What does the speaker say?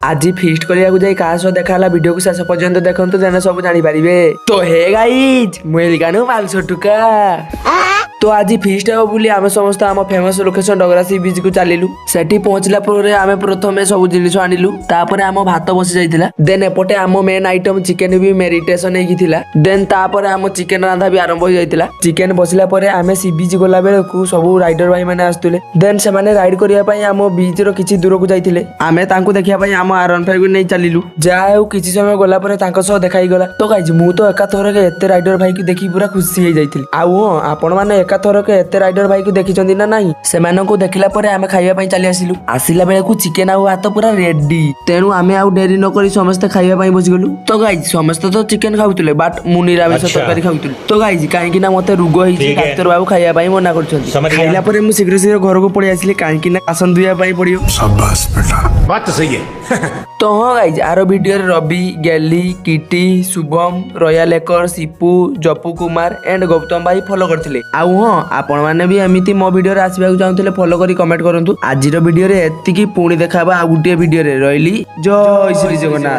आज फिस्ट करिया जाई का सह देखा वीडियो को शेष पर्यंत देखंतु देन सब जानि पारिबे। तो हे गाइज मुझे गानु 500 टका। तो आज फिस्ट हे बोली आमे समस्त आम फेमस लोकेशन डगरा सी बीच को चलिलु। सेठी पहुंचला पर आमे प्रथमे सब जिनिस आनिलु, तापर आम भात बसी जाइतिला। देन एपटे आम मेन आइटम चिकन भी मेरिटेशन हेकी थिला। देन तापर आम चिकन रांधा भी आरंभ हो जाइतिला। चिकन बसिला परे आमे सी बीच गला बेलकु सब राइडर भाई माने आस्तुले। देन से माने राइड करिया पई आम बीच रो किछि दूर को जाइतिले। आमे तांको देखिया पई आम आरन फाइ को नै चलिलु। जाउ किछि समय गला परे तांको सह देखाई गला। तो गाइज मु तो एका थोरके एते राइडर भाई की देखि पूरा खुशी हे जाइतिली। आउ आपण माने एका थोरके एते राइडर भाई को देखिचंदी ना नाही, सेमाननको देखिला परे आमे खाइया पई चली आसिलु। आसिला बेले को चिकन आउ भात पूरा रेडी। तेनु आमे आउ डेरी न करी समस्त खाइया पई बसि गलु। तो गाइज समस्त तो चिकन खाउतले बट मु निरामिष तरकारी खाउतले। तो गाइज काहे कि ना मते रुगो हिची डाक्टर बाबू खाइया पई मना करछंती। खाइला परे मु शीघ्र शीघ्र घर को पळि आसिले काहे कि ना आसन दुया पई पड़ियो। शाबाश बेटा, बात तो सही है। तो हाँ गाइज आरो वीडियो रे रवि, गेली, किटी, शुभम, रॉयल एकर, सिपू, जपू कुमार एंड गौतम भाई फॉलो करथिले। आउ हाँ आपण माने भी एमिति मो वीडियो रे आसीबाकू चाहुथिले फॉलो करी कमेंट करंतु। आजिर वीडियो रे एतिकी पुणी देखाबा आ गुटिए वीडियो रे। रहिली जय श्री जगन्नाथ।